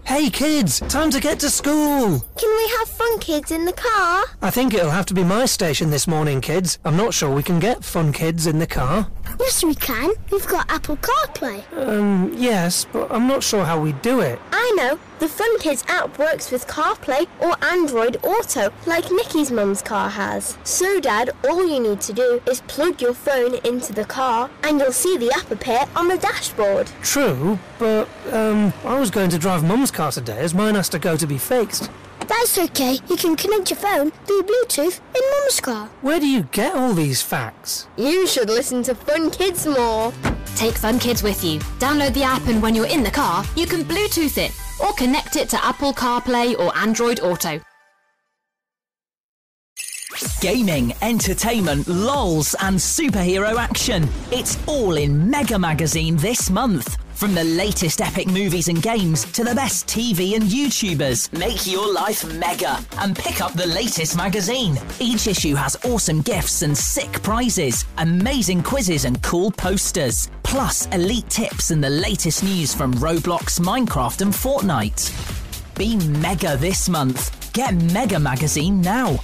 Hey kids, time to get to school! Can we have Fun Kids in the car? I think it'll have to be my station this morning, kids. I'm not sure we can get Fun Kids in the car. Yes, we can. We've got Apple CarPlay. Yes, but I'm not sure how we do it. I know. The Fun Kids app works with CarPlay or Android Auto, like Nikki's mum's car has. So, Dad, all you need to do is plug your phone into the car and you'll see the app appear on the dashboard. True, but, I was going to drive Mum's car today as mine has to go to be fixed. That's okay. You can connect your phone through Bluetooth in Mum's car. Where do you get all these facts? You should listen to Fun Kids more. Take Fun Kids with you. Download the app and when you're in the car, you can Bluetooth it or connect it to Apple CarPlay or Android Auto. Gaming, entertainment, lols and superhero action. It's all in Mega Magazine this month. From the latest epic movies and games to the best TV and YouTubers, make your life mega and pick up the latest magazine. Each issue has awesome gifts and sick prizes, amazing quizzes and cool posters, plus elite tips and the latest news from Roblox, Minecraft and Fortnite. Be mega this month. Get Mega Magazine now.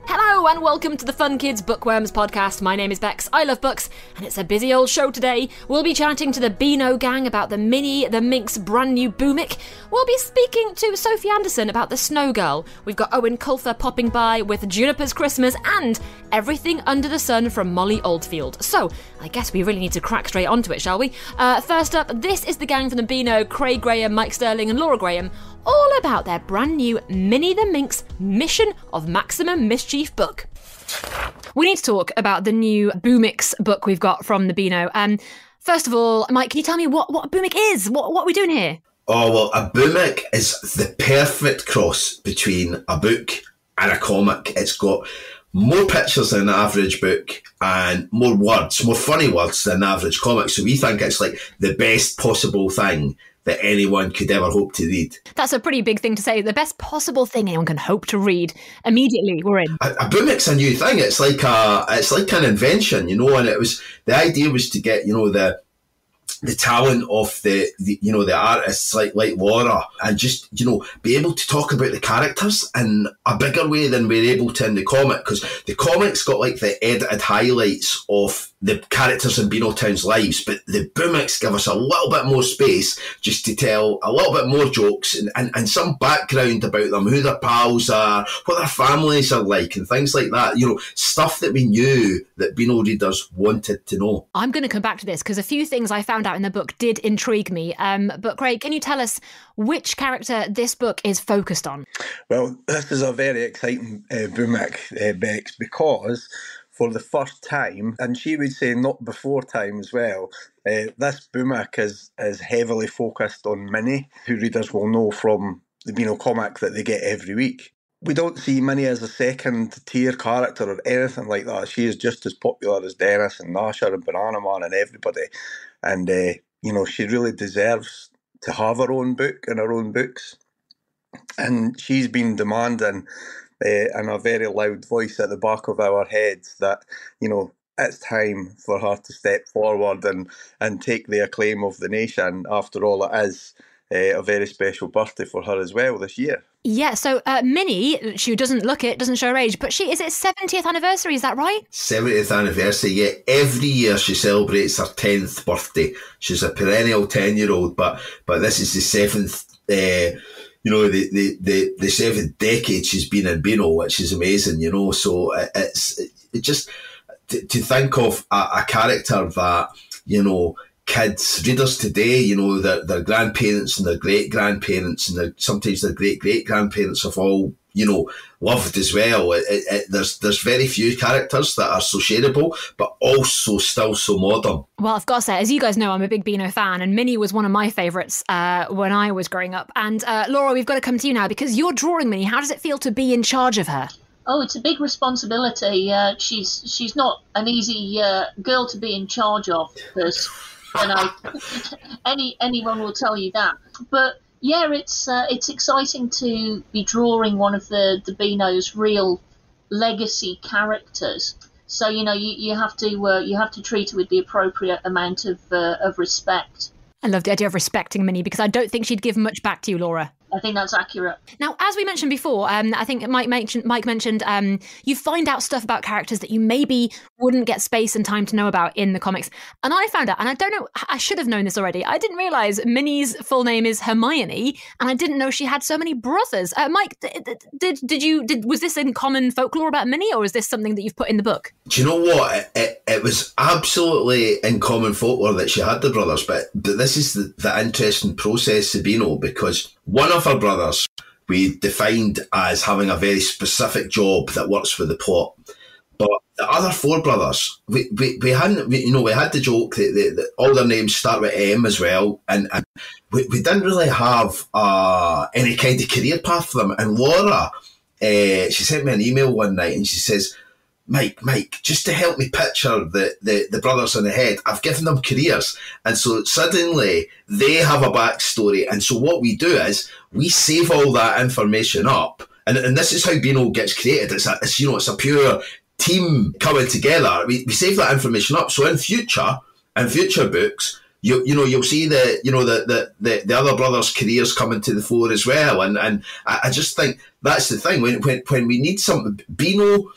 Hello and welcome to the Fun Kids Bookworms podcast. My name is Bex, I love books, and it's a busy old show today. We'll be chatting to the Beano gang about the Minnie the Minx's brand new Boomic. We'll be speaking to Sophie Anderson about the Snow Girl. We've got Eoin Colfer popping by with Juniper's Chrisrmas and Everything Under the Sun from Molly Oldfield. So, I guess we really need to crack straight onto it, shall we? First up, this is the gang from the Beano, Craig Graham, Mike Sterling and Laura Graham, all about their brand new Minnie the Minx Mission of Maximum Mischief book. We need to talk about the new Boomic's book we've got from the Beano. First of all, Mike, can you tell me what a Boomic is? What are we doing here? Oh, well, a Boomic is the perfect cross between a book and a comic. It's got more pictures than an average book and more words, more funny words than an average comic. So we think it's like the best possible thing that anyone could ever hope to read. That's a pretty big thing to say. The best possible thing anyone can hope to read. Immediately, we're in. A Boomic's a new thing. It's like an invention, you know. And the idea was to get, you know, the talent of the artists like Laura and just, you know, be able to talk about the characters in a bigger way than we're able to in the comic, because the comic's got like the edited highlights of the characters in Beano Town's lives, but the Boomics give us a little bit more space just to tell a little bit more jokes and some background about them, who their pals are, what their families are like and things like that, you know, stuff that we knew that Beano readers wanted to know. I'm going to come back to this because a few things I found out in the book did intrigue me, but Craig, can you tell us which character this book is focused on? Well, this is a very exciting Boomic, Bex, because for the first time, and she would say not before time as well, this Boomic is heavily focused on Minnie, who readers will know from the Beano comic that they get every week. We don't see Minnie as a second-tier character or anything like that. She is just as popular as Dennis and Nasher and Banana Man and everybody. And, you know, she really deserves to have her own book and her own books. And she's been demanding in a very loud voice at the back of our heads that, you know, it's time for her to step forward and take the acclaim of the nation. After all, it is a very special birthday for her as well this year. Yeah, so Minnie, she doesn't look it, doesn't show her age, but is it 70th anniversary, is that right? 70th anniversary, yeah. Every year she celebrates her 10th birthday. She's a perennial 10-year-old, but this is the seventh, you know, the seventh decade she's been in Beano, which is amazing, you know. So it's just to think of a character that, you know, kids, readers today, you know, their grandparents and their great-grandparents and sometimes their great-great-grandparents have all, you know, loved as well. There's very few characters that are so shareable, but also still so modern. Well, I've got to say, as you guys know, I'm a big Beano fan, and Minnie was one of my favourites when I was growing up. And Laura, we've got to come to you now, because you're drawing Minnie. How does it feel to be in charge of her? Oh, it's a big responsibility. She's not an easy girl to be in charge of, because anyone will tell you that. But yeah, it's exciting to be drawing one of the Beano's real legacy characters. So you have to treat her with the appropriate amount of respect. I love the idea of respecting Minnie, because I don't think she'd give much back to you, Laura. I think that's accurate. Now, as we mentioned before, I think Mike mentioned you find out stuff about characters that you maybe wouldn't get space and time to know about in the comics. And I found out, and I don't know, I should have known this already. I didn't realise Minnie's full name is Hermione, and I didn't know she had so many brothers. Mike, was this in common folklore about Minnie, or is this something that you've put in the book? Do you know what? It was absolutely in common folklore that she had the brothers, but this is the interesting process, Sabino, because one of her brothers we defined as having a very specific job that works for the plot. But the other four brothers, we had the joke that all their names start with M as well, and we didn't really have any kind of career path for them. And Laura, she sent me an email one night and she says, Mike, just to help me picture the brothers in the head, I've given them careers. And so suddenly they have a backstory. And so what we do is we save all that information up. And this is how Beano gets created. It's a pure team coming together. We save that information up. So in future books, you'll see the other brothers' careers coming to the fore as well. And I just think that's the thing. When we need something, Beano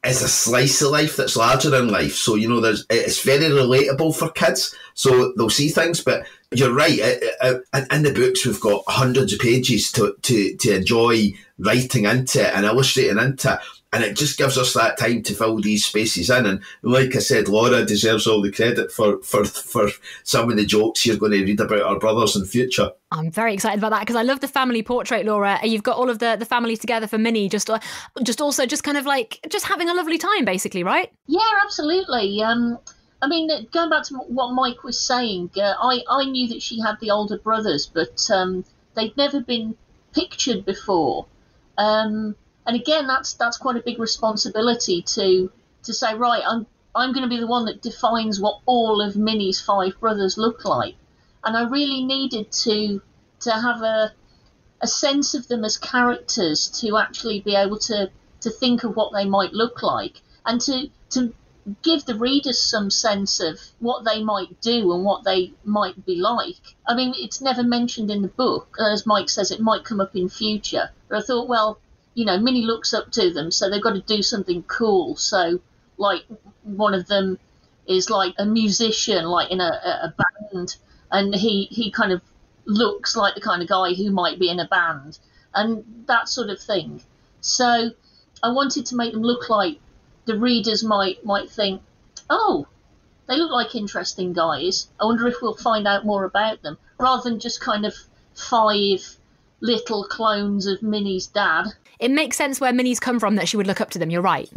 is a slice of life that's larger than life. So, it's very relatable for kids. So they'll see things, but you're right. In the books, we've got hundreds of pages to enjoy writing into it and illustrating into it. And it just gives us that time to fill these spaces in. And like I said, Laura deserves all the credit for some of the jokes you're going to read about our brothers in future. I'm very excited about that because I love the family portrait, Laura. You've got all of the family together for Minnie, just kind of like just having a lovely time, basically, right? Yeah, absolutely. Going back to what Mike was saying, I knew that she had the older brothers, but they'd never been pictured before. And again, that's quite a big responsibility to say, right, I'm going to be the one that defines what all of Minnie's 5 brothers look like. And I really needed to have a sense of them as characters, to actually be able to think of what they might look like, and to give the readers some sense of what they might do and what they might be like. I mean, it's never mentioned in the book. As Mike says, it might come up in future. But I thought, well, Minnie looks up to them, so they've got to do something cool. So, like, one of them is like a musician, like in a band, and he kind of looks like the kind of guy who might be in a band, and that sort of thing. So I wanted to make them look like the readers might think, oh, they look like interesting guys. I wonder if we'll find out more about them, rather than just kind of 5 little clones of Minnie's dad. It makes sense where Minnie's come from, that she would look up to them. You're right.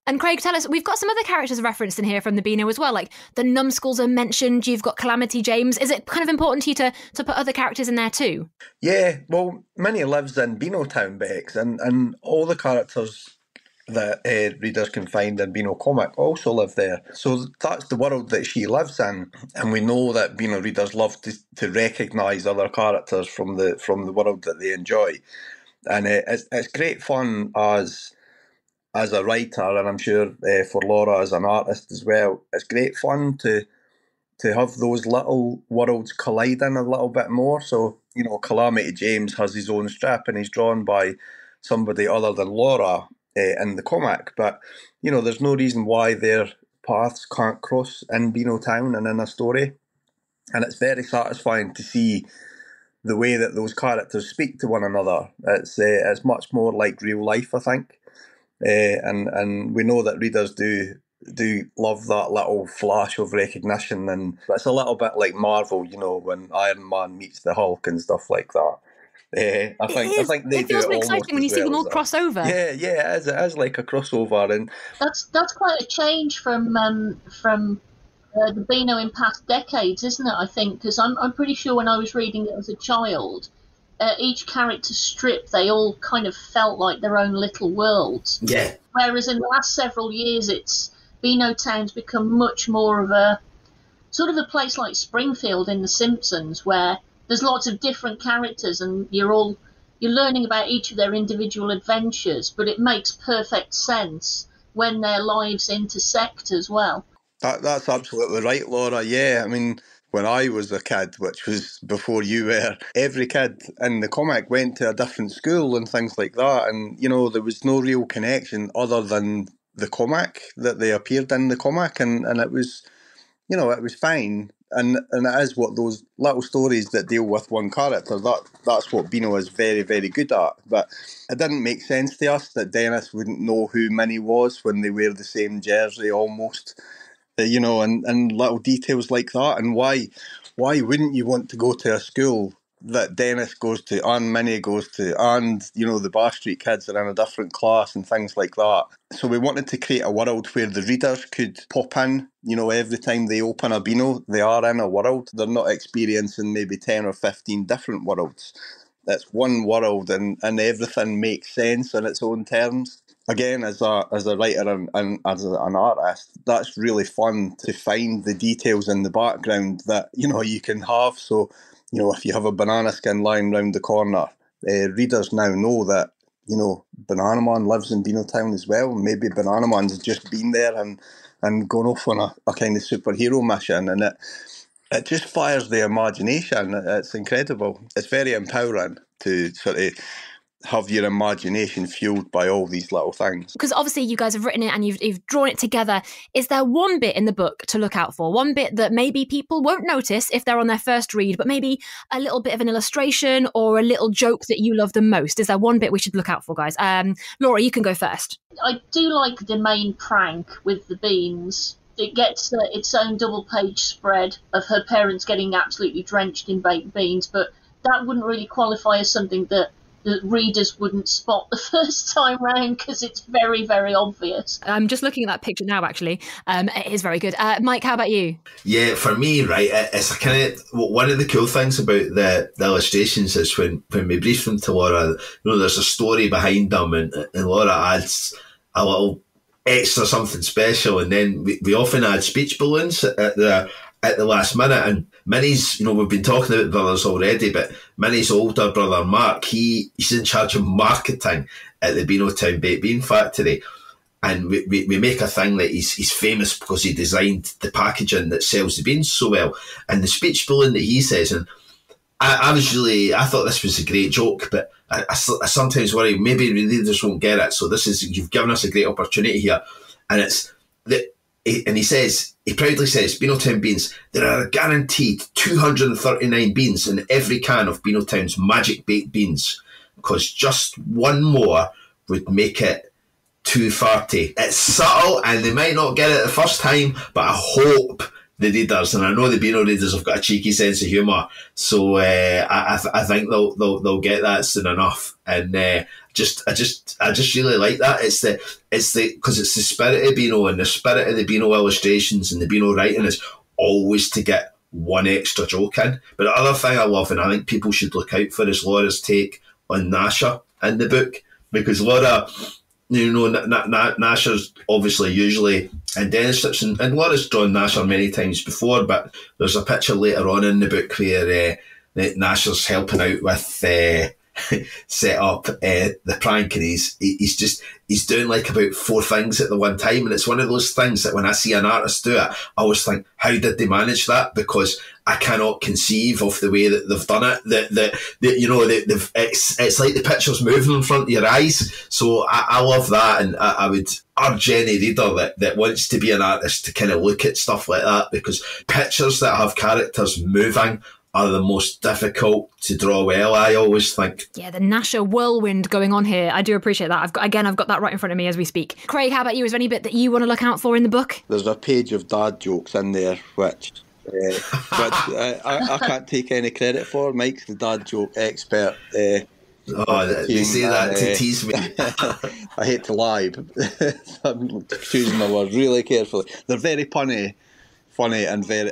And Craig, tell us, we've got some other characters referenced in here from the Beano as well, like the numbskulls are mentioned, you've got Calamity James. Is it kind of important to you to put other characters in there too? Yeah, well, Minnie lives in Beano Town, Bex, and all the characters that readers can find in Beano Comic also live there. So that's the world that she lives in, and we know that Beano readers love to recognise other characters from the world that they enjoy. And it's great fun as a writer, and I'm sure for Laura as an artist as well. It's great fun to have those little worlds colliding a little bit more. So, Calamity James has his own strip and he's drawn by somebody other than Laura in the comic. But, there's no reason why their paths can't cross in Beano Town and in a story. And it's very satisfying to see the way that those characters speak to one another. It's much more like real life, I think. And we know that readers do love that little flash of recognition, and it's a little bit like Marvel, when Iron Man meets the Hulk and stuff like that. I think they do it almost exciting when you see them all cross over. Yeah, it is like a crossover, and that's quite a change from the Beano in past decades, isn't it? I think, because I'm pretty sure when I was reading it as a child, each character strip, they all kind of felt like their own little worlds. Yeah. Whereas in the last several years, Beano Town's become much more of a sort of a place like Springfield in The Simpsons, where there's lots of different characters and you're learning about each of their individual adventures, but it makes perfect sense when their lives intersect as well. That's absolutely right, Laura. Yeah, I mean, when I was a kid, which was before you were, every kid in the comic went to a different school and things like that. And, you know, there was no real connection other than the comic that they appeared in the comic. And it was, you know, it was fine. And it is what those little stories that deal with one character, that's what Beano is very, very good at. But it didn't make sense to us that Dennis wouldn't know who Minnie was when they wear the same jersey almost. You know, and little details like that. And why wouldn't you want to go to a school that Dennis goes to and Minnie goes to, and, you know, the Bar Street kids are in a different class and things like that. So we wanted to create a world where the readers could pop in, you know, every time they open a Beano, they are in a world. They're not experiencing maybe 10 or 15 different worlds. It's one world, and everything makes sense on its own terms. Again, as a writer and as an artist, that's really fun to find the details in the background that, you know, you can have. So, you know, if you have a banana skin lying round the corner, readers now know that, you know, Banana Man lives in Beano Town as well. Maybe Banana Man's just been there and gone off on a kind of superhero mission, and it just fires the imagination. It's incredible. It's very empowering to sort of have your imagination fueled by all these little things. Because obviously you guys have written it and you've drawn it together. Is there one bit in the book to look out for? One bit that maybe people won't notice if they're on their first read, but maybe a little bit of an illustration or a little joke that you love the most? Is there one bit we should look out for, guys? Laura, you can go first. I do like the main prank with the beans. It gets its own double-page spread of her parents getting absolutely drenched in baked beans, but that wouldn't really qualify as something that the readers wouldn't spot the first time round because it's very, very obvious. I'm just looking at that picture now, actually. It is very good. Mike, how about you? Yeah, for me, right, it's a kind of, one of the cool things about the illustrations is when we brief them to Laura, you know, there's a story behind them, and Laura adds a little extra something special, and then we often add speech balloons at the last minute. And Minnie's, you know, we've been talking about brothers already, but Minnie's older brother Mark, he's in charge of marketing at the Beano Town Baked Bean Factory, and we make a thing that he's famous because he designed the packaging that sells the beans so well. And the speech balloon that he says, and I thought this was a great joke, but I sometimes worry maybe readers won't get it. So you've given us a great opportunity here, and he proudly says, Beano Town beans, there are a guaranteed 239 beans in every can of Beano Town's magic baked beans, because just one more would make it 240. It's subtle, and they might not get it the first time, but I hope the readers, and I know the Beano readers have got a cheeky sense of humour, so I think they'll get that soon enough. And I just really like that. It's because it's the spirit of Beano, and the spirit of the Beano illustrations and the Beano writing is always to get one extra joke in. But the other thing I love, and I think people should look out for, is Laura's take on Nasher in the book, because Laura, you know, Nasher's obviously usually in Dennis strips, and Laura's drawn Nasher many times before, but there's a picture later on in the book where Nasher's helping out with set up the prank, and he's doing like about 4 things at the one time, and it's one of those things that when I see an artist do it, I always think, how did they manage that? Because I cannot conceive of the way that they've done it. It's like the picture's moving in front of your eyes. So I love that, and I would urge any reader that wants to be an artist to kind of look at stuff like that, because pictures that have characters moving are the most difficult to draw well, I always think. Yeah, the Nasher whirlwind going on here. I do appreciate that. I've got that right in front of me as we speak. Craig, how about you? Is there any bit that you want to look out for in the book? There's a page of dad jokes in there, which I can't take any credit for. Mike's the dad joke expert. They say that to tease me. I hate to lie, but I'm choosing my words really carefully. They're very funny and very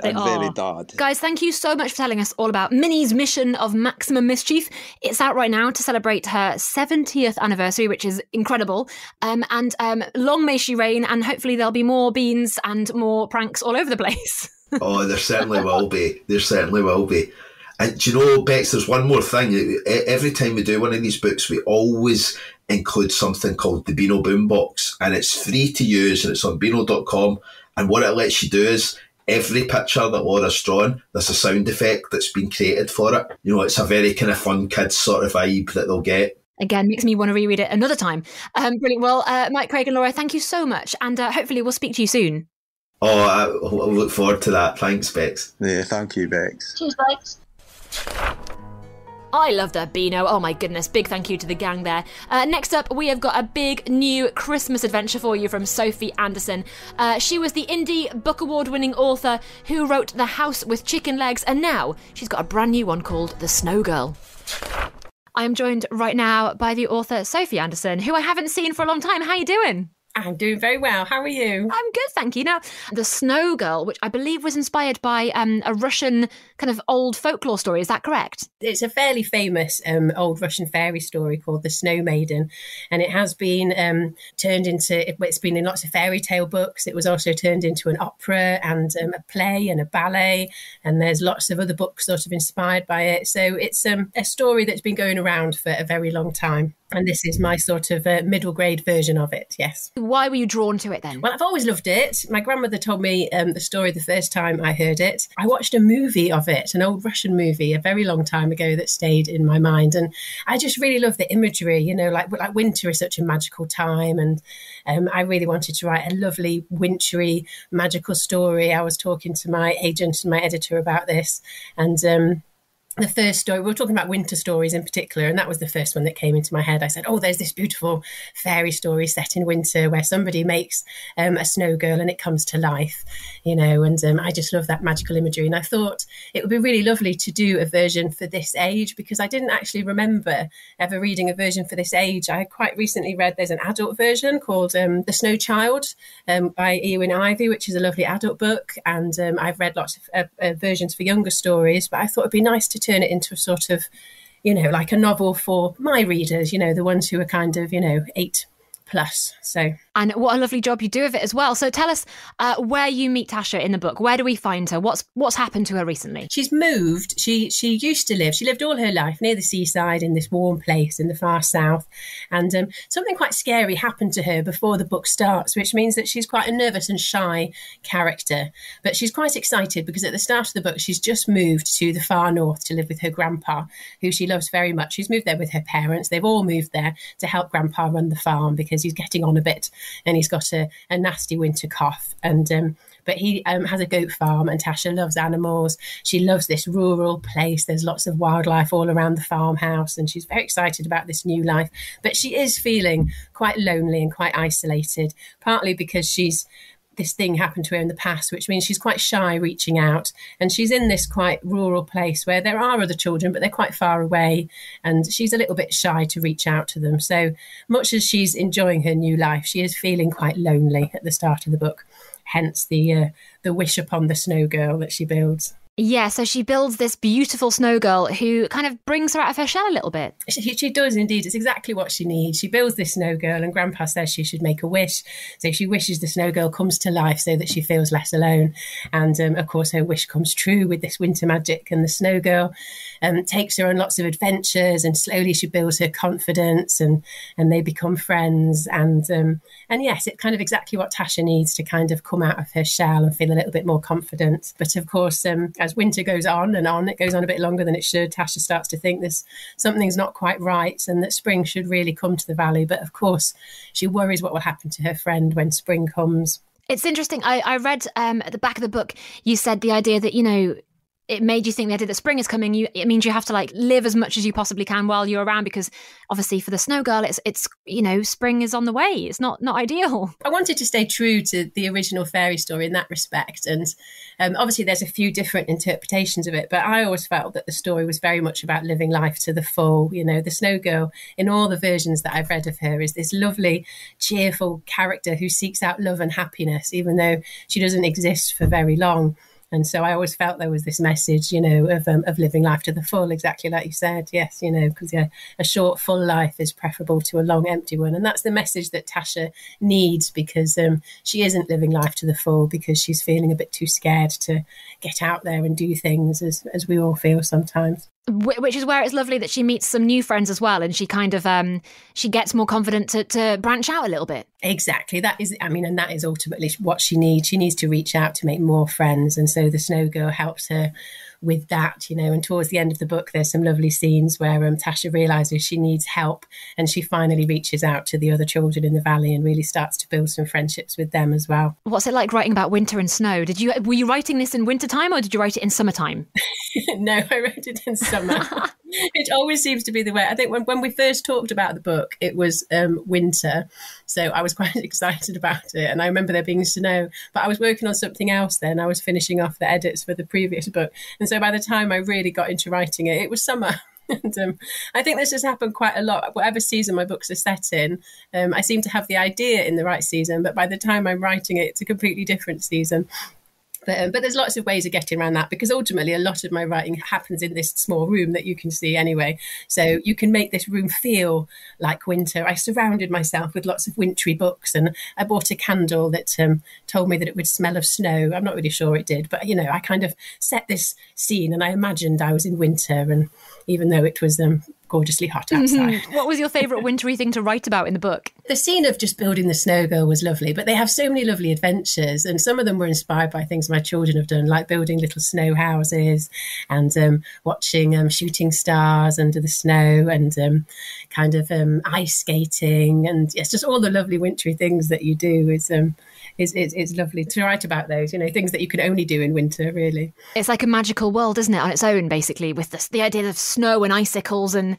dad. Guys, thank you so much for telling us all about Minnie's mission of maximum mischief. It's out right now to celebrate her 70th anniversary, which is incredible. And long may she reign, and hopefully there'll be more beans and more pranks all over the place. Oh, there certainly will be. There certainly will be. And do you know, Bex, there's one more thing. Every time we do one of these books, we always includes something called the Beano Boombox, and it's free to use, and it's on Beano.com. And what it lets you do is every picture that Laura's drawn, there's a sound effect that's been created for it. You know, it's a very kind of fun kids sort of vibe that they'll get. Again, makes me want to reread it another time. Brilliant. Well, Mike, Craig and Laura, thank you so much. And hopefully we'll speak to you soon. Oh, I look forward to that. Thanks, Bex. Yeah, thank you, Bex. Cheers, Bex. I love that Beano. Oh my goodness, big thank you to the gang there. Next up, we have got a big new Christmas adventure for you from Sophie Anderson. She was the Indie Book Award winning author who wrote The House with Chicken Legs, and now she's got a brand new one called The Snow Girl. I am joined right now by the author Sophie Anderson, who I haven't seen for a long time. How are you doing? I'm doing very well. How are you? I'm good, thank you. Now, The Snow Girl, which I believe was inspired by a Russian kind of old folklore story, is that correct? It's a fairly famous old Russian fairy story called The Snow Maiden, and it has been turned into, it's been in lots of fairy tale books. It was also turned into an opera and a play and a ballet, and there's lots of other books sort of inspired by it. So it's a story that's been going around for a very long time. And this is my sort of middle grade version of it, yes. Why were you drawn to it then? Well, I've always loved it. My grandmother told me the story the first time I heard it. I watched a movie of it, an old Russian movie, a very long time ago that stayed in my mind. And I just really love the imagery, you know, like winter is such a magical time. And I really wanted to write a lovely, wintry, magical story. I was talking to my agent and my editor about this. And the first story, we were talking about winter stories in particular, and that was the first one that came into my head. I said, oh, there's this beautiful fairy story set in winter where somebody makes a snow girl and it comes to life, you know, and I just love that magical imagery. And I thought it would be really lovely to do a version for this age, because I didn't actually remember ever reading a version for this age. I quite recently read there's an adult version called The Snow Child by Eoin Ivy, which is a lovely adult book. And I've read lots of versions for younger stories, but I thought it'd be nice to turn it into a sort of, you know, like a novel for my readers, you know, the ones who are kind of, you know, 8+. So, and what a lovely job you do of it as well. So tell us where you meet Tasha in the book. Where do we find her? What's happened to her recently? She's moved. She used to live. She lived all her life near the seaside in this warm place in the far south. And something quite scary happened to her before the book starts, which means that she's quite a nervous and shy character. But she's quite excited because at the start of the book, she's just moved to the far north to live with her grandpa, who she loves very much. She's moved there with her parents. They've all moved there to help grandpa run the farm because he's getting on a bit and he's got a nasty winter cough. And but he has a goat farm, and Tasha loves animals. She loves this rural place. There's lots of wildlife all around the farmhouse, and she's very excited about this new life. But she is feeling quite lonely and quite isolated, partly because this thing happened to her in the past, which means she's quite shy reaching out. And she's in this quite rural place where there are other children, but they're quite far away. And she's a little bit shy to reach out to them. So much as she's enjoying her new life, she is feeling quite lonely at the start of the book. Hence the wish upon the snow girl that she builds. Yeah, so she builds this beautiful snow girl who kind of brings her out of her shell a little bit. She does indeed. It's exactly what she needs. She builds this snow girl, and Grandpa says she should make a wish. So she wishes the snow girl comes to life so that she feels less alone. And of course, her wish comes true with this winter magic, and the snow girl takes her on lots of adventures, and slowly she builds her confidence, and they become friends. And yes, it's kind of exactly what Tasha needs to kind of come out of her shell and feel a little bit more confident. But of course, as winter goes on, it goes on a bit longer than it should, Tasha starts to think something's not quite right and that spring should really come to the valley. But of course, she worries what will happen to her friend when spring comes. It's interesting. I read at the back of the book, you said the idea that, you know, it made you think the idea that spring is coming. It means you have to like live as much as you possibly can while you're around, because obviously for the snow girl, it's you know, spring is on the way. It's not ideal. I wanted to stay true to the original fairy story in that respect, and obviously there's a few different interpretations of it. But I always felt that the story was very much about living life to the full. You know, the snow girl in all the versions that I've read of her is this lovely, cheerful character who seeks out love and happiness, even though she doesn't exist for very long. And so I always felt there was this message, you know, of living life to the full, exactly like you said. Yes, you know, because a short, full life is preferable to a long, empty one. And that's the message that Tasha needs, because she isn't living life to the full because she's feeling a bit too scared to get out there and do things, as we all feel sometimes. Which is where it's lovely that she meets some new friends as well, and she kind of she gets more confident to branch out a little bit. Exactly. That is, I mean, and that is ultimately what she needs. She needs to reach out to make more friends, and so the Snow Girl helps her with that, you know. And towards the end of the book, there's some lovely scenes where Tasha realizes she needs help, and she finally reaches out to the other children in the valley and really starts to build some friendships with them as well. What's it like writing about winter and snow? Were you writing this in wintertime, or did you write it in summertime? No, I wrote it in summer. It always seems to be the way. I think when we first talked about the book, it was winter, so I was quite excited about it, and I remember there being snow, but I was working on something else then. I was finishing off the edits for the previous book, and so by the time I really got into writing it, it was summer. And I think this has happened quite a lot. Whatever season my books are set in, I seem to have the idea in the right season, but by the time I'm writing it, it's a completely different season. But there's lots of ways of getting around that, because ultimately a lot of my writing happens in this small room that you can see anyway. So you can make this room feel like winter. I surrounded myself with lots of wintry books, and I bought a candle that told me that it would smell of snow. I'm not really sure it did, but, you know, I kind of set this scene and I imagined I was in winter, and even though it was gorgeously hot outside. What was your favourite wintry thing to write about in the book? The scene of just building the Snow Girl was lovely, but they have so many lovely adventures, and some of them were inspired by things my children have done, like building little snow houses and watching shooting stars under the snow, and kind of ice skating, and it's just all the lovely wintry things that you do is lovely to write about those, you know, things that you can only do in winter, really. It's like a magical world, isn't it, on its own, basically, with the idea of snow and icicles and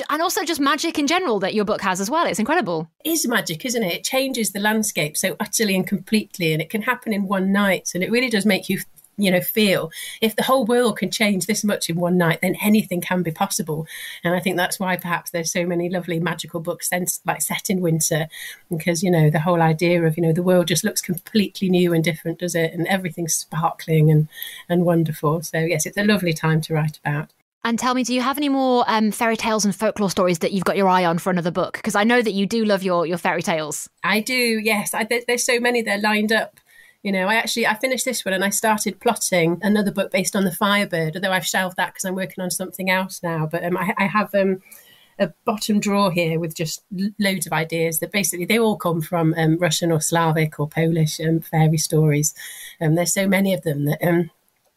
also just magic in general that your book has as well. It's incredible. It is magic, isn't it? It changes the landscape so utterly and completely, and it can happen in one night, and it really does make you, you know, feel if the whole world can change this much in one night, then anything can be possible. And I think that's why perhaps there's so many lovely magical books set in winter, because, you know, the whole idea of, you know, the world just looks completely new and different, does it? And everything's sparkling and wonderful. So yes, it's a lovely time to write about. And tell me, do you have any more fairy tales and folklore stories that you've got your eye on for another book? Because I know that you do love your fairy tales. I do, yes. There's so many, they're lined up. You know, I finished this one and I started plotting another book based on the Firebird, although I've shelved that because I'm working on something else now. But I have a bottom drawer here with just loads of ideas that basically they all come from Russian or Slavic or Polish fairy stories. There's so many of them that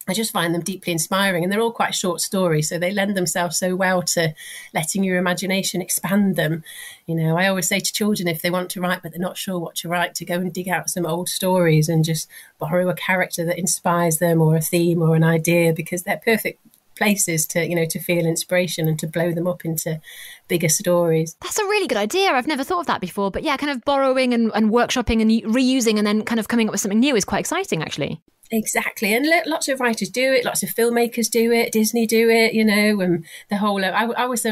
I just find them deeply inspiring, and they're all quite short stories, so they lend themselves so well to letting your imagination expand them. You know, I always say to children, if they want to write but they're not sure what to write, to go and dig out some old stories and just borrow a character that inspires them, or a theme or an idea, because they're perfect places to, you know, to feel inspiration and to blow them up into bigger stories. That's a really good idea. I've never thought of that before, but yeah, kind of borrowing and workshopping and reusing and then kind of coming up with something new is quite exciting, actually. Exactly, and lots of writers do it, lots of filmmakers do it, Disney do it, you know, and the whole I was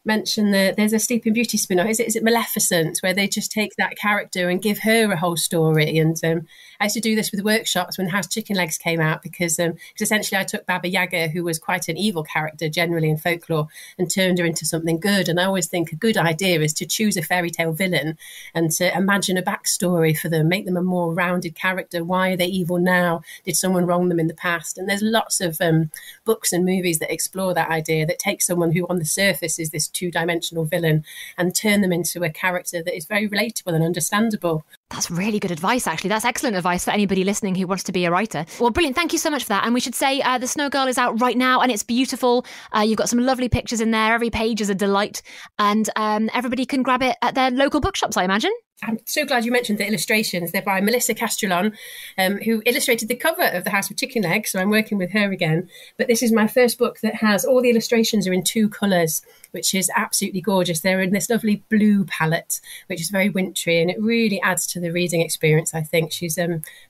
mention that there's a Sleeping Beauty spin-off, is it Maleficent, where they just take that character and give her a whole story. And I used to do this with workshops when House Chicken Legs came out, because essentially I took Baba Yaga, who was quite an evil character generally in folklore, and turned her into something good. And I always think a good idea is to choose a fairy tale villain and to imagine a backstory for them, make them a more rounded character. Why are they evil now? Did someone wrong them in the past? And there's lots of books and movies that explore that idea, that take someone who on the surface is this two-dimensional villain and turn them into a character that is very relatable and understandable. That's really good advice, actually. That's excellent advice for anybody listening who wants to be a writer. Well, brilliant. Thank you so much for that. And we should say The Snow Girl is out right now and it's beautiful. You've got some lovely pictures in there. Every page is a delight. And everybody can grab it at their local bookshops, I imagine. I'm so glad you mentioned the illustrations. They're by Melissa Castrillon, who illustrated the cover of The House with Chicken Legs, so I'm working with her again. But this is my first book that has all the illustrations are in two colours, which is absolutely gorgeous. They're in this lovely blue palette, which is very wintry, and it really adds to the reading experience, I think.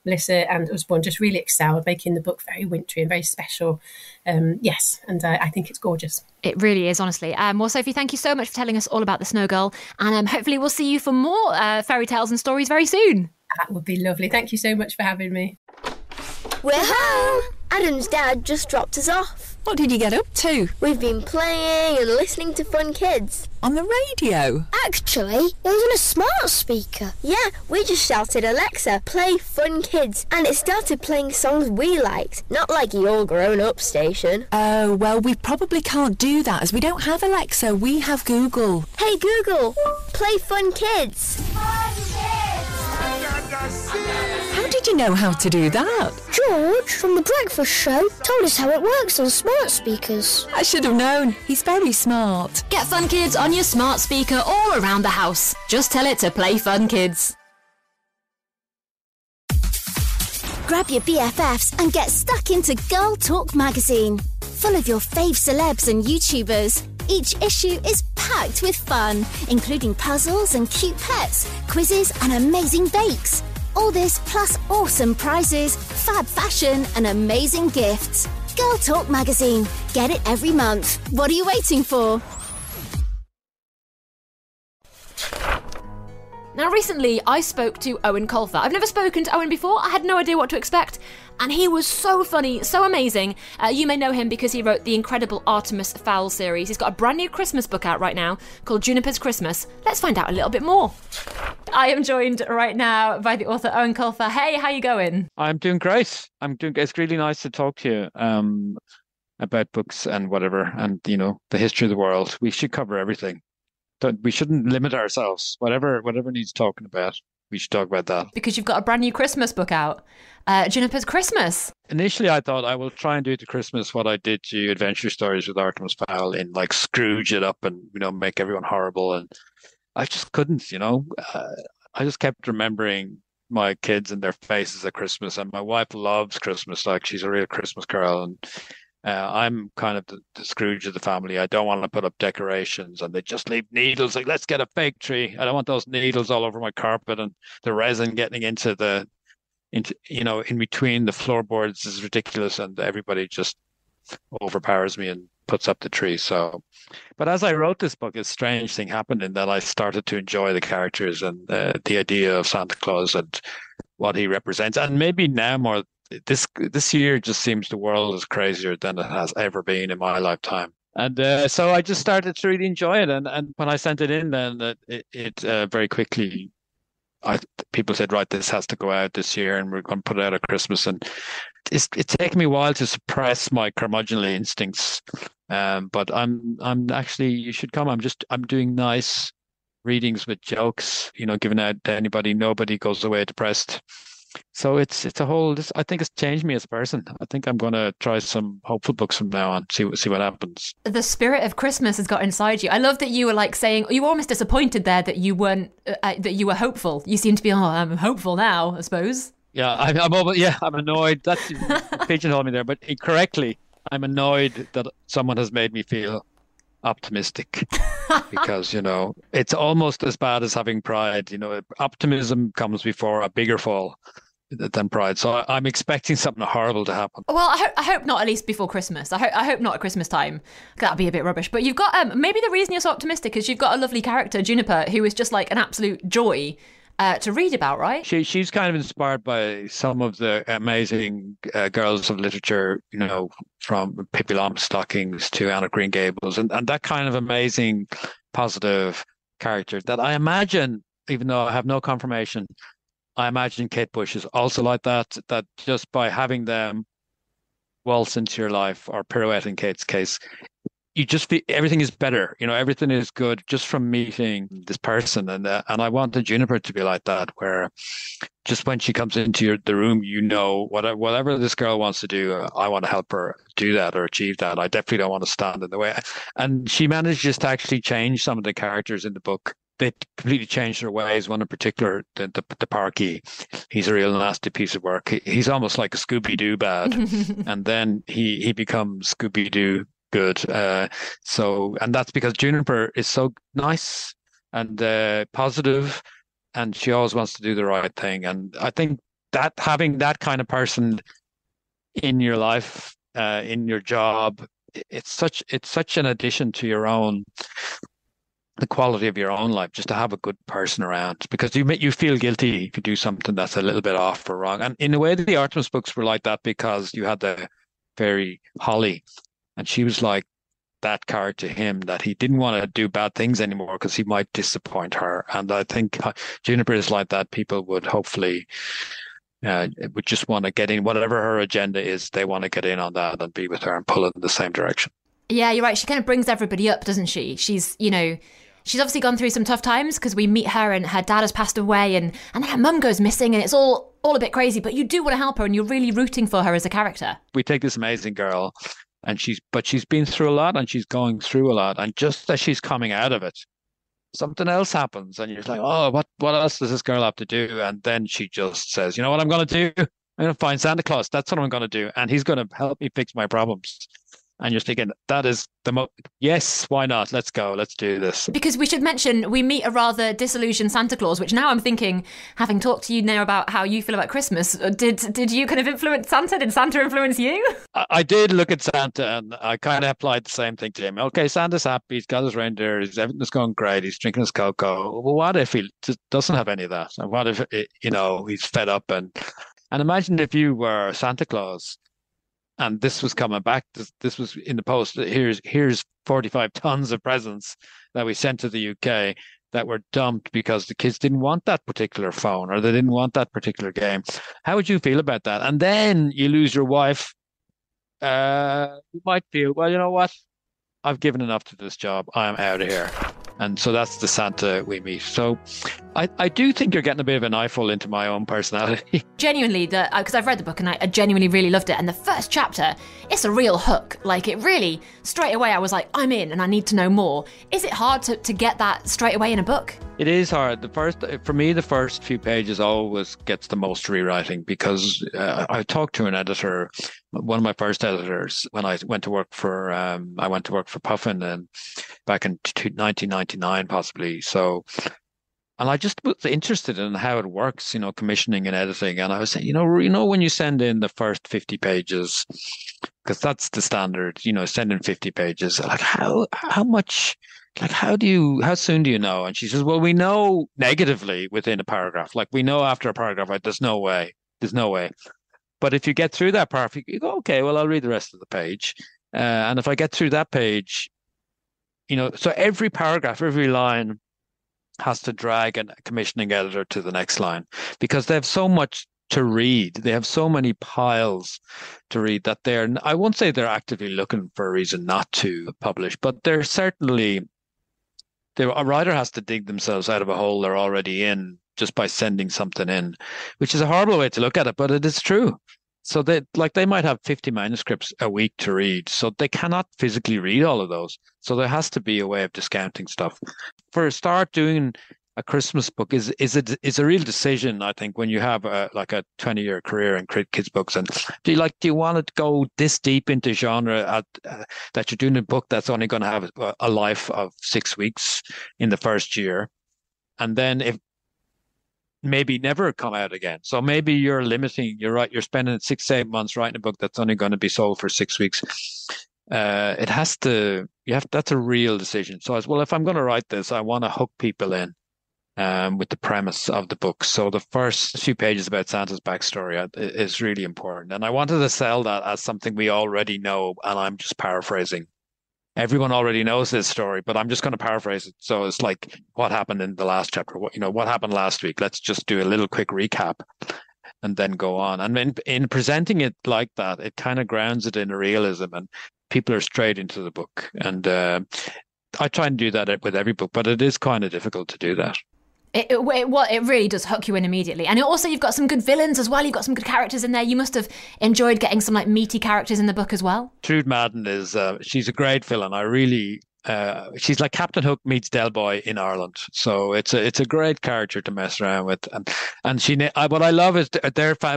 Melissa and Usborne just really excelled, making the book very wintry and very special. Yes, and I think it's gorgeous. It really is, honestly. Well, Sophie, thank you so much for telling us all about The Snow Girl, and hopefully we'll see you for more fairy tales and stories very soon. That would be lovely. Thank you so much for having me. We're home! Adam's dad just dropped us off. What did you get up to? We've been playing and listening to Fun Kids. On the radio? Actually, it was on a smart speaker. Yeah, we just shouted, Alexa, play Fun Kids, and it started playing songs we liked, not like the All Grown Up station. Oh, well, we probably can't do that as we don't have Alexa, we have Google. Hey Google, play Fun Kids. How did you know how to do that? George from The Breakfast Show told us how it works on smart speakers. I should have known. He's very smart. Get Fun Kids on your smart speaker all around the house. Just tell it to play Fun Kids. Grab your BFFs and get stuck into Girl Talk magazine. Full of your fave celebs and YouTubers. Each issue is packed with fun, including puzzles and cute pets, quizzes and amazing bakes. All this plus awesome prizes, fab fashion and amazing gifts. Girl Talk magazine. Get it every month. What are you waiting for? Now, recently, I spoke to Eoin Colfer. I've never spoken to Eoin before. I had no idea what to expect. And he was so funny, so amazing. You may know him because he wrote the incredible Artemis Fowl series. He's got a brand new Christmas book out right now called Juniper's Christmas. Let's find out a little bit more. I am joined right now by the author Eoin Colfer. Hey, how you going? I'm doing great. It's really nice to talk to you about books and whatever, and the history of the world. We should cover everything. We shouldn't limit ourselves. Whatever needs talking about, we should talk about that. Because you've got a brand new Christmas book out, Juniper's Christmas. Initially, I thought I will try and do to Christmas what I did to Adventure Stories with Artemis Fowl, in like Scrooge it up and make everyone horrible, and I just couldn't. I just kept remembering my kids and their faces at Christmas, and my wife loves Christmas. Like, she's a real Christmas girl, and I'm kind of the Scrooge of the family. I don't want to put up decorations, and they just leave needles. Like, let's get a fake tree. I don't want those needles all over my carpet and the resin getting into in between the floorboards is ridiculous, and everybody just overpowers me and puts up the tree. So, but as I wrote this book, a strange thing happened in that I started to enjoy the characters and the idea of Santa Claus and what he represents, and maybe now more. This year just seems the world is crazier than it has ever been in my lifetime. And so I just started to really enjoy it. And when I sent it in, then it very quickly, people said, right, this has to go out this year, and we're going to put it out at Christmas. And it's taken me a while to suppress my curmudgeonly instincts. But I'm actually, you should come. I'm doing nice readings with jokes, giving out to anybody. Nobody goes away depressed. So it's a whole. I think it's changed me as a person. I think I'm going to try some hopeful books from now on. See what happens. The spirit of Christmas has got inside you. I love that you were like saying you were almost disappointed there that you weren't that you were hopeful. You seem to be. Oh, I'm hopeful now, I suppose. Yeah, I'm annoyed. That's pigeonholed me there, but correctly, I'm annoyed that someone has made me feel optimistic because it's almost as bad as having pride. Optimism comes before a bigger fall than pride. So I'm expecting something horrible to happen. Well, I hope not, at least before Christmas. I hope not at Christmas time. That'd be a bit rubbish. But you've got maybe the reason you're so optimistic is you've got a lovely character, Juniper, who is just like an absolute joy to read about, right? She's kind of inspired by some of the amazing girls of literature, from Pippi Longstockings to Anne of Green Gables, and that kind of amazing, positive character that I imagine, even though I have no confirmation, I imagine Kate Bush is also like that just by having them waltz into your life, or pirouette in Kate's case, you just feel everything is better. Everything is good just from meeting this person. And I wanted Juniper to be like that, where just when she comes into the room, whatever this girl wants to do, I want to help her do that or achieve that. I definitely don't want to stand in the way. And she manages to actually change some of the characters in the book. They completely changed their ways. One in particular, the Parky, he's a real nasty piece of work. He's almost like a Scooby-Doo bad. And then he becomes Scooby-Doo good. And that's because Juniper is so nice and positive, and she always wants to do the right thing. And I think that having that kind of person in your life, in your job, it's such an addition to the quality of your own life, just to have a good person around, because you feel guilty if you do something that's a little bit off or wrong. And in a way, the Artemis books were like that, because you had the fairy Holly, And she was like that card to him, that he didn't want to do bad things anymore because he might disappoint her. And I think Juniper is like that. People would hopefully would just want to get in, whatever her agenda is, they want to get in on that and be with her and pull it in the same direction. Yeah, you're right. She kind of brings everybody up, doesn't she? She's obviously gone through some tough times because we meet her and her dad has passed away and then her mum goes missing and it's all a bit crazy, but you do want to help her and you're really rooting for her as a character. We take this amazing girl and she's been through a lot and she's going through a lot. And just as she's coming out of it, something else happens and you're like, oh, what else does this girl have to do? And then she just says, you know what I'm going to do? I'm going to find Santa Claus. That's what I'm going to do. And he's going to help me fix my problems. And you're thinking, that is yes, why not? Let's go. Let's do this. Because we should mention, we meet a rather disillusioned Santa Claus, which now I'm thinking, having talked to you now about how you feel about Christmas, did you kind of influence Santa? Did Santa influence you? I did look at Santa and I kind of applied the same thing to him. Okay, Santa's happy. He's got his reindeer. Everything's going great. He's drinking his cocoa. Well, what if he just doesn't have any of that? And what if, he's fed up? And imagine if you were Santa Claus and this was coming back. This was in the post. Here's 45 tons of presents that we sent to the UK that were dumped because the kids didn't want that particular phone or they didn't want that particular game. How would you feel about that? And then you lose your wife. You might feel, well, you know what? I've given enough to this job. I'm out of here. And so that's the Santa we meet. So I do think you're getting a bit of an eyeful into my own personality. Genuinely, because I've read the book and I genuinely really loved it. And the first chapter, it's a real hook. Like it really, straight away I was like, I'm in and I need to know more. Is it hard to get that straight away in a book? It is hard. For me, the first few pages always gets the most rewriting because I talked to an editor, one of my first editors, when I went to work for Puffin and back in 1999 possibly. So, and I just was interested in how it works, commissioning and editing. And I was saying, when you send in the first 50 pages, because that's the standard, send in 50 pages, like how much. Like, how soon do you know? And she says, well, we know negatively within a paragraph. Like, we know after a paragraph, like, there's no way. But if you get through that paragraph, you go, okay, well, I'll read the rest of the page. And if I get through that page, so every paragraph, every line has to drag a commissioning editor to the next line because they have so much to read. They have so many piles to read that I won't say they're actively looking for a reason not to publish, but they're certainly... A writer has to dig themselves out of a hole they're already in just by sending something in, which is a horrible way to look at it, but it is true. So they might have 50 manuscripts a week to read, so they cannot physically read all of those. So there has to be a way of discounting stuff. For a start, doing a Christmas book is a real decision, I think, when you have a 20-year career in kids books. And do you want to go this deep into genre that you're doing a book that's only going to have a life of 6 weeks in the first year, and then if maybe never come out again. So maybe you're spending 6 to 8 months writing a book that's only going to be sold for 6 weeks. That's a real decision. So as well, if I'm going to write this, I want to hook people in. With the premise of the book. So the first few pages about Santa's backstory is really important. And I wanted to sell that as something we already know, and I'm just paraphrasing. Everyone already knows this story, but I'm just going to paraphrase it. So it's like what happened in the last chapter. What happened last week? Let's just do a little quick recap and then go on. And in presenting it like that, it kind of grounds it in realism and people are straight into the book. And I try and do that with every book, but it is kind of difficult to do that. It really does hook you in immediately. And also you've got some good villains as well. You've got some good characters in there. You must have enjoyed getting some meaty characters in the book as well. Trude Madden she's a great villain. She's like Captain Hook meets Del Boy in Ireland. So it's a great character to mess around with. And what I love is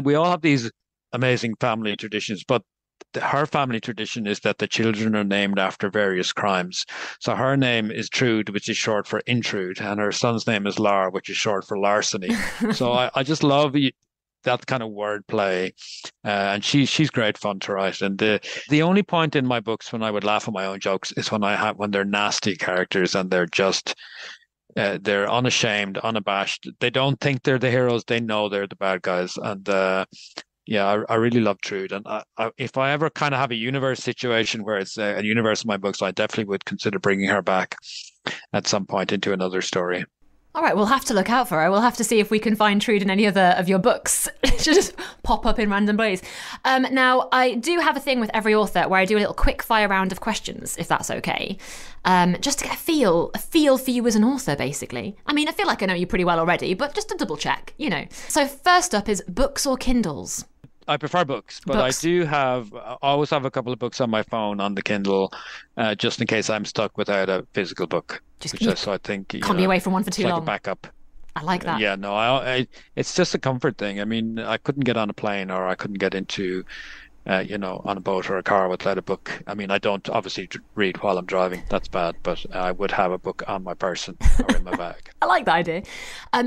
we all have these amazing family traditions, but her family tradition is that the children are named after various crimes. So her name is Trude, which is short for intrude, and her son's name is Lar, which is short for larceny. So I just love that kind of wordplay, and she's great fun to write. And the only point in my books when I would laugh at my own jokes is when they're nasty characters and they're just they're unashamed, unabashed. They don't think they're the heroes; they know they're the bad guys, and yeah, I really love Trude. And if I ever kind of have a universe situation where it's a universe of my books, I definitely would consider bringing her back at some point into another story. All right, we'll have to look out for her. We'll have to see if we can find Trude in any other of your books. She'll just pop up in random ways. Now, I do have a thing with every author where I do a little quick fire round of questions, if that's okay. Just to get a feel for you as an author, basically. I mean, I feel like I know you pretty well already, but just to double check, you know. So first up is books or Kindles? I prefer books, but I always have a couple of books on my phone on the Kindle, just in case I'm stuck without a physical book. So I think can't be away from one for too long. Like a backup. I like that. Yeah, no, it's just a comfort thing. I mean, I couldn't get on a plane or I couldn't get into, on a boat or a car without a book. I mean, I don't obviously read while I'm driving. That's bad, but I would have a book on my person or in my bag. I like that idea.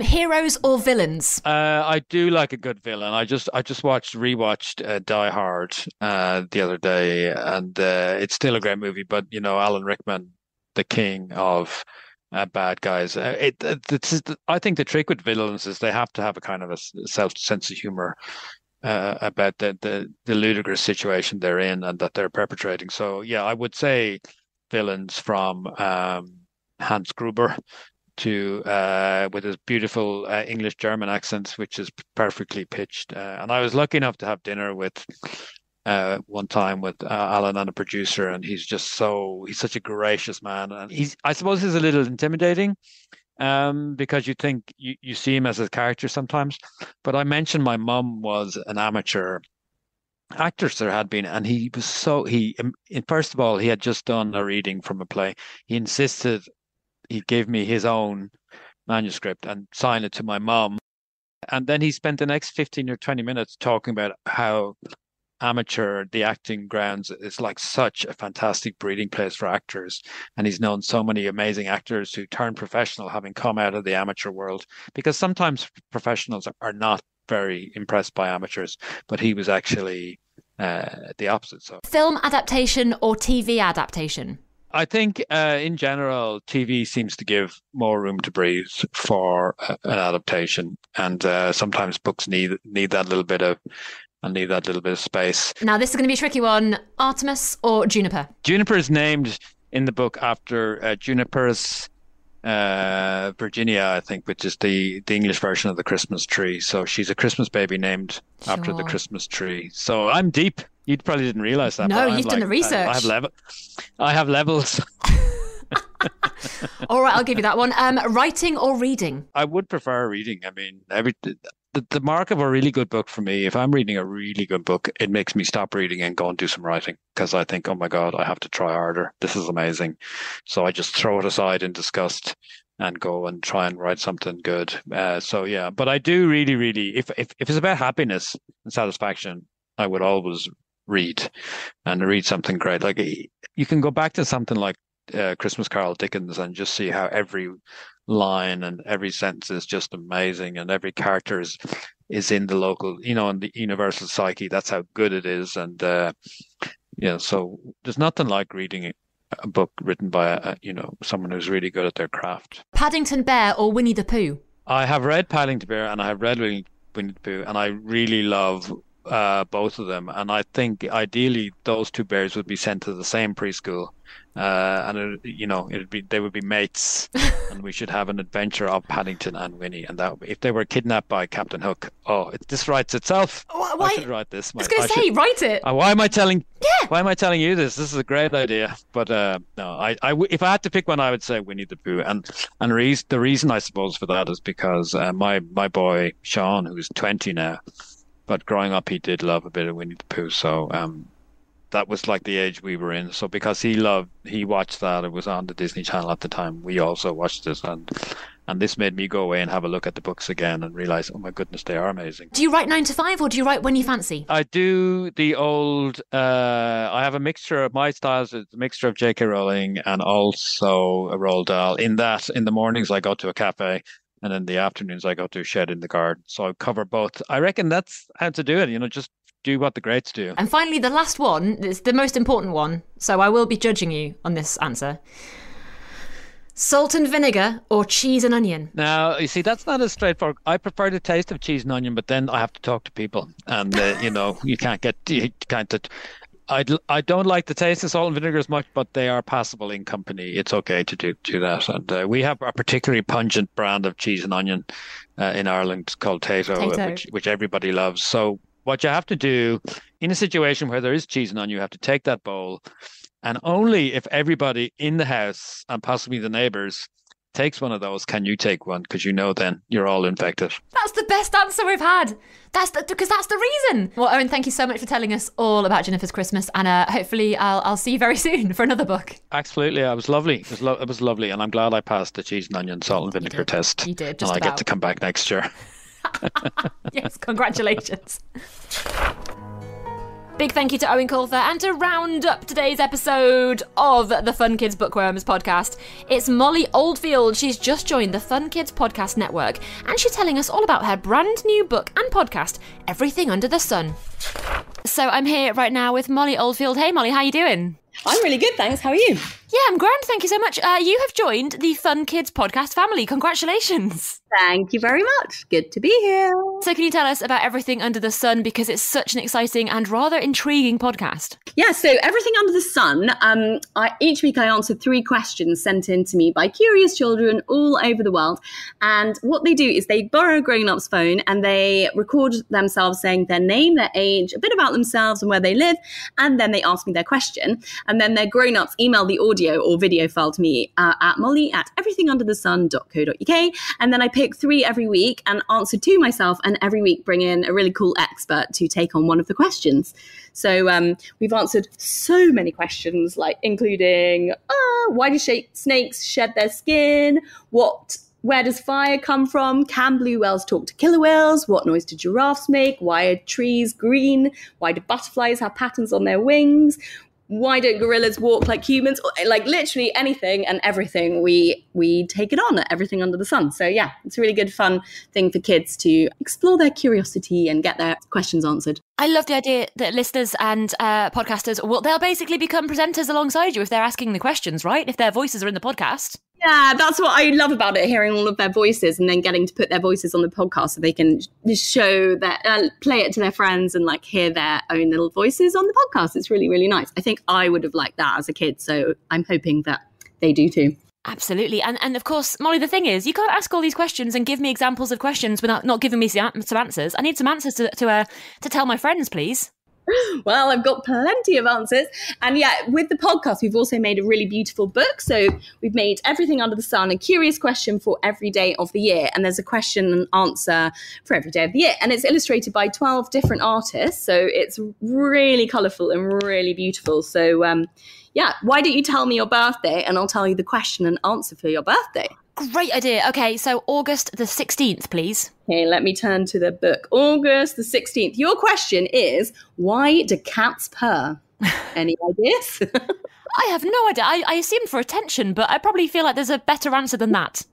Heroes or villains? I do like a good villain. I just rewatched Die Hard the other day, and it's still a great movie. But Alan Rickman, the king of bad guys. I think the trick with villains is they have to have a kind of a sense of humor about the ludicrous situation they're in and that they're perpetrating. So yeah, I would say villains from Hans Gruber to with his beautiful English German accent, which is perfectly pitched. And I was lucky enough to have dinner with one time with Alan and a producer, and he's such a gracious man, and I suppose he's a little intimidating because you think you see him as a character sometimes. But I mentioned my mum was an amateur actress there had been, and he was first of all, he had just done a reading from a play. He insisted he gave me his own manuscript and signed it to my mum, and then he spent the next 15 or 20 minutes talking about how amateur the acting grounds is like such a fantastic breeding place for actors, and he's known so many amazing actors who turn professional having come out of the amateur world, because sometimes professionals are not very impressed by amateurs, but he was actually the opposite. So film adaptation or TV adaptation? I think in general TV seems to give more room to breathe for an adaptation, and sometimes books need that little bit of space. Now, this is going to be a tricky one. Artemis or Juniper? Juniper is named in the book after Juniper's Virginia, I think, which is the English version of the Christmas tree. So she's a Christmas baby named after the Christmas tree. So I'm deep. You probably didn't realize that. No, you've done the research. I have levels. All right, I'll give you that one. Writing or reading? I would prefer reading. I mean, the mark of a really good book for me, if I'm reading a really good book, it makes me stop reading and go and do some writing, because I think, oh my God, I have to try harder. This is amazing. So I just throw it aside in disgust and go and try and write something good. So yeah, but I do really, really, if it's about happiness and satisfaction, I would always read something great. Like you can go back to something like Christmas Carol Dickens and just see how every line and every sentence is just amazing, and every character is in the local, in the universal psyche. That's how good it is. And so there's nothing like reading a book written by someone who's really good at their craft. Paddington Bear or Winnie the Pooh? I have read Paddington Bear and I have read Winnie the Pooh, and I really love both of them. And I think ideally those two bears would be sent to the same preschool, and they would be mates, and we should have an adventure of Paddington and Winnie. And that if they were kidnapped by Captain Hook, this writes itself. Why? I should write this. I was going to say, write it. Why am I telling? Yeah. Why am I telling you this? This is a great idea. But no, if I had to pick one, I would say Winnie the Pooh. And the reason I suppose for that is because my boy Sean, who's 20 now, but growing up he did love a bit of Winnie the Pooh. So that was like the age we were in. So because he watched that, it was on the Disney Channel at the time. We also watched it, and this made me go away and have a look at the books again and realize, oh my goodness, they are amazing. Do you write 9 to 5 or do you write when you fancy? I do the old. I have a mixture of my styles. It's a mixture of J.K. Rowling and also a Roald Dahl. In the mornings I go to a cafe, and in the afternoons I go to a shed in the garden. So I cover both. I reckon that's how to do it. Just do what the greats do. And finally, the last one is the most important one. So I will be judging you on this answer. Salt and vinegar or cheese and onion? Now, you see, that's not as straightforward. I prefer the taste of cheese and onion, but then I have to talk to people, and you can't. I don't like the taste of salt and vinegar as much, but they are passable in company. It's okay to do that. And we have a particularly pungent brand of cheese and onion in Ireland called Tato, which everybody loves. So what you have to do in a situation where there is cheese and onion, you have to take that bowl, and only if everybody in the house and possibly the neighbours takes one of those can you take one, because then you're all infected. That's the best answer we've had. Because that's the reason. Well, Eoin, thank you so much for telling us all about Juniper's Christmas, and hopefully I'll see you very soon for another book. Absolutely, it was lovely. It was lovely, and I'm glad I passed the cheese and onion, salt and vinegar test. You did, and I get to come back next year. Yes, congratulations. Big thank you to Eoin Colfer, and to round up today's episode of the Fun Kids Bookworms podcast, it's Molly Oldfield. She's just joined the Fun Kids Podcast Network, and she's telling us all about her brand new book and podcast, Everything Under the Sun. So I'm here right now with Molly Oldfield. Hey Molly, how you doing? I'm really good, thanks. How are you? Yeah, I'm grand, thank you so much. You have joined the Fun Kids podcast family. Congratulations. Thank you very much. Good to be here. So can you tell us about Everything Under the Sun, because it's such an exciting and rather intriguing podcast? Yeah, so Everything Under the Sun, each week I answer 3 questions sent in to me by curious children all over the world. And what they do is they borrow a grown-up's phone and they record themselves saying their name, their age, a bit about themselves and where they live, and then they ask me their question. And then their grown-ups email the audio or video file to me at molly@everythingunderthesun.co.uk, and then I pick 3 every week and answer 2 myself, and every week bring in a really cool expert to take on one of the questions. So we've answered so many questions, like including why do snakes shed their skin? Where does fire come from? Can blue whales talk to killer whales? What noise do giraffes make? Why are trees green? Why do butterflies have patterns on their wings? Why don't gorillas walk like humans? Like literally anything and everything, we take it on at Everything Under the Sun. So yeah, it's a really good fun thing for kids to explore their curiosity and get their questions answered. I love the idea that listeners and podcasters, they'll basically become presenters alongside you if they're asking the questions, right? If their voices are in the podcast. Yeah, that's what I love about it, hearing all of their voices and then getting to put their voices on the podcast so they can show that, play it to their friends and like hear their own little voices on the podcast. It's really, really nice. I think I would have liked that as a kid, so I'm hoping that they do too. Absolutely. And of course, Molly, the thing is, you can't ask all these questions and give me examples of questions without not giving me some answers. I need some answers to tell my friends, please. Well, I've got plenty of answers. And yeah, with the podcast, we've also made a really beautiful book. So we've made Everything Under the Sun, a curious question for every day of the year. And there's a question and answer for every day of the year. And it's illustrated by 12 different artists. So it's really colourful and really beautiful. So yeah, why don't you tell me your birthday and I'll tell you the question and answer for your birthday. Great idea. Okay, so August the 16th, please. Okay, let me turn to the book. August the 16th. Your question is, why do cats purr? Any ideas? I have no idea. I assumed for attention, but I probably feel like there's a better answer than that.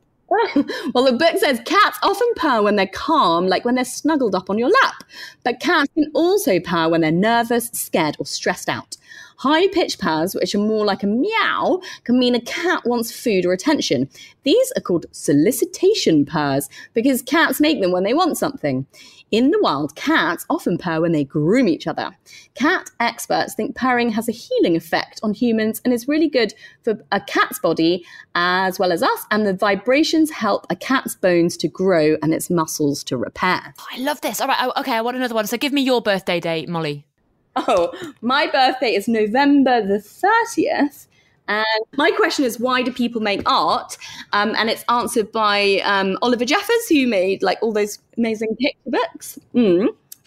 Well, the book says cats often purr when they're calm, like when they're snuggled up on your lap. But cats can also purr when they're nervous, scared, or stressed out. High-pitched purrs, which are more like a meow, can mean a cat wants food or attention. These are called solicitation purrs because cats make them when they want something. In the wild, cats often purr when they groom each other. Cat experts think purring has a healing effect on humans and is really good for a cat's body as well as us, and the vibrations help a cat's bones to grow and its muscles to repair. Oh, I love this. All right, okay, I want another one. So give me your birthday date, Molly. Oh, my birthday is November the 30th. And my question is, why do people make art? And it's answered by Oliver Jeffers, who made like all those amazing picture books.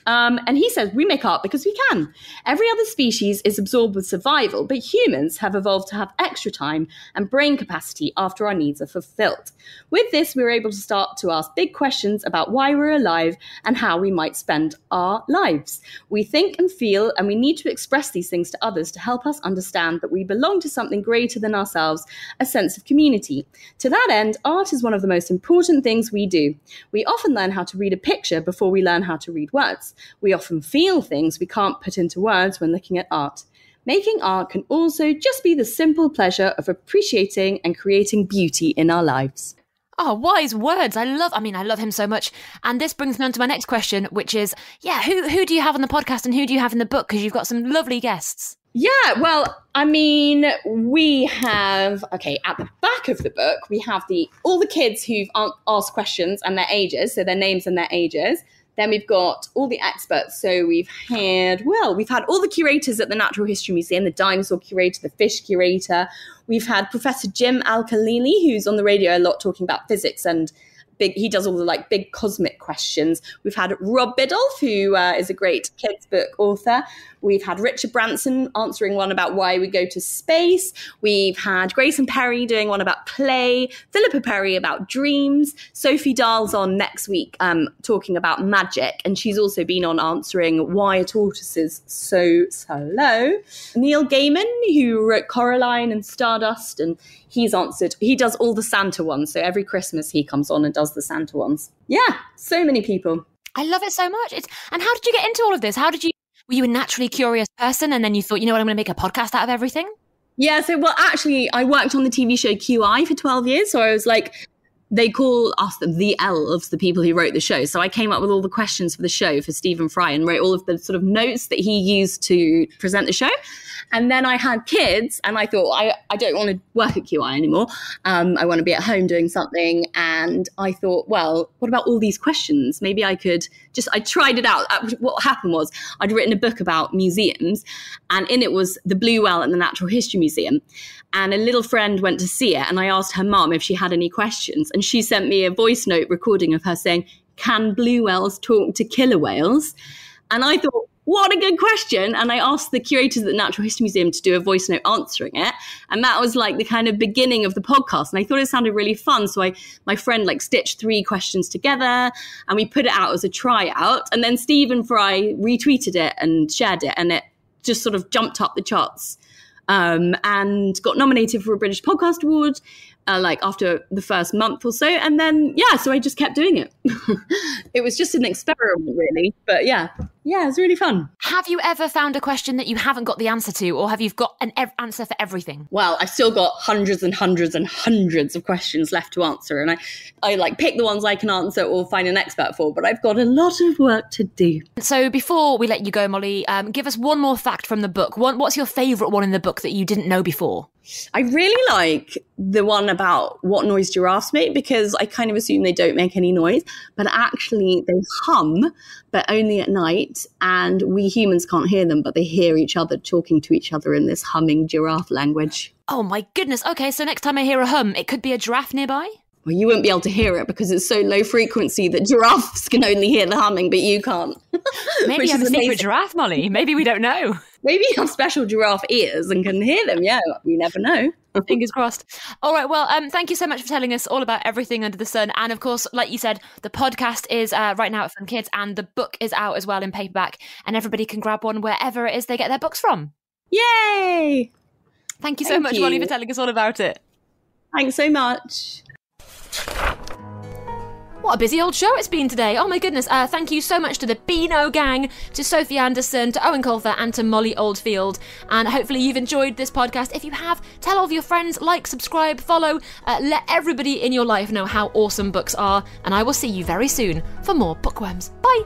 And he says, we make art because we can. Every other species is absorbed with survival, but humans have evolved to have extra time and brain capacity after our needs are fulfilled. With this, we're able to start to ask big questions about why we're alive and how we might spend our lives. We think and feel, and we need to express these things to others to help us understand that we belong to something greater than ourselves, a sense of community. To that end, art is one of the most important things we do. We often learn how to read a picture before we learn how to read words. We often feel things we can't put into words when looking at art. making art can also just be the simple pleasure of appreciating and creating beauty in our lives. Oh, wise words. I love him so much. And this brings me on to my next question, which is, who do you have on the podcast and who do you have in the book? Because you've got some lovely guests. Yeah, well, I mean, we have, at the back of the book, we have all the kids who've asked questions and their ages, so their names and their ages. Then we've got all the experts. So we've had all the curators at the Natural History Museum, the dinosaur curator, the fish curator. We've had Professor Jim Al-Khalili, who's on the radio a lot talking about physics and he does all the big cosmic questions. We've had Rob Biddulph, who is a great kids book author. We've had Richard Branson answering one about why we go to space. We've had Grayson Perry doing one about play. Philippa Perry about dreams. Sophie Dahl's on next week talking about magic. And she's also been on answering why a tortoise is so slow. Neil Gaiman, who wrote Coraline and Stardust, and he does all the Santa ones. So every Christmas he comes on and does the Santa ones. Yeah, so many people. I love it so much. And how did you get into all of this? Were you a naturally curious person and then you thought, you know what, I'm going to make a podcast out of everything? Yeah, actually, I worked on the TV show QI for 12 years. So I was they call us the elves, the people who wrote the show. So I came up with all the questions for the show for Stephen Fry and wrote all of the sort of notes that he used to present the show. And then I had kids and I thought, I don't want to work at QI anymore. I want to be at home doing something. And I thought, well, what about all these questions? Maybe I tried it out. What happened was I'd written a book about museums and in it was the Blue Well at the Natural History Museum. And a little friend went to see it and I asked her mum if she had any questions. And she sent me a voice note recording of her saying, can blue whales talk to killer whales? And I thought, what a good question. And I asked the curators at the Natural History Museum to do a voice note answering it. And that was the kind of beginning of the podcast. And I thought it sounded really fun. So my friend stitched 3 questions together and we put it out as a tryout. And then Stephen Fry retweeted it and shared it. And it just sort of jumped up the charts and got nominated for a British Podcast Award after the first month or so. And then, so I just kept doing it. It was just an experiment, really. But yeah, it was really fun. Have you ever found a question that you haven't got the answer to, or have you got an answer for everything? Well, I've still got hundreds and hundreds and hundreds of questions left to answer. And I pick the ones I can answer or find an expert for, but I've got a lot of work to do. So before we let you go, Molly, give us one more fact from the book. What's your favourite one in the book that you didn't know before? I really like the one about what noise giraffes make because I kind of assume they don't make any noise, but actually they hum, but only at night. And we humans can't hear them, but they hear each other talking to each other in this humming giraffe language. Oh my goodness. Okay, so next time I hear a hum, it could be a giraffe nearby? Well, you won't be able to hear it because it's so low frequency that giraffes can only hear the humming, but you can't. Maybe you have a secret giraffe, Molly. Maybe we don't know. Maybe you have special giraffe ears and can hear them. Yeah, you never know. Fingers crossed. All right, well, thank you so much for telling us all about everything under the sun. And of course, like you said, the podcast is right now at Fun Kids and the book is out as well in paperback and everybody can grab one wherever it is they get their books from. Yay! Thank you so much, Molly, for telling us all about it. Thanks so much. What a busy old show it's been today. Oh my goodness. Thank you so much to the Beano gang, to Sophie Anderson, to Eoin Colfer and to Molly Oldfield. And hopefully you've enjoyed this podcast. If you have, tell all of your friends, subscribe, follow. Let everybody in your life know how awesome books are. And I will see you very soon for more Bookworms. Bye.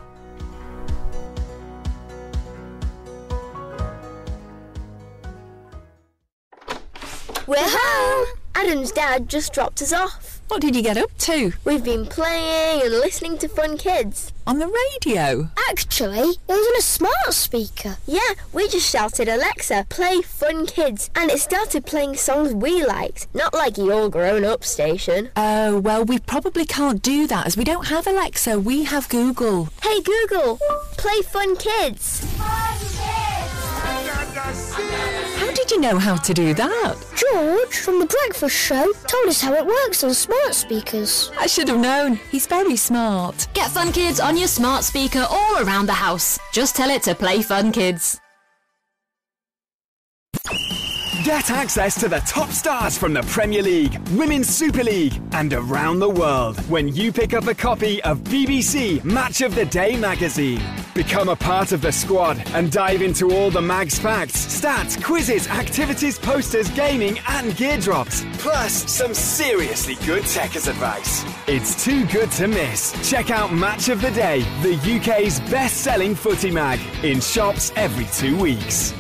We're home! Adam's dad just dropped us off. What did you get up to? We've been playing and listening to Fun Kids. On the radio? Actually, it was on a smart speaker. Yeah, we just shouted, Alexa, play Fun Kids. And it started playing songs we liked, not like your grown-up station. Oh, well, we probably can't do that as we don't have Alexa, we have Google. Hey, Google, play Fun Kids. How did you know how to do that? George, from The Breakfast Show, told us how it works on smart speakers. I should have known. He's very smart. Get Fun Kids on your smart speaker all around the house. Just tell it to play Fun Kids. Get access to the top stars from the Premier League, Women's Super League, and around the world when you pick up a copy of BBC Match of the Day magazine. Become a part of the squad and dive into all the mag's facts, stats, quizzes, activities, posters, gaming and gear drops. Plus, some seriously good techers advice. It's too good to miss. Check out Match of the Day, the UK's best-selling footy mag, in shops every 2 weeks.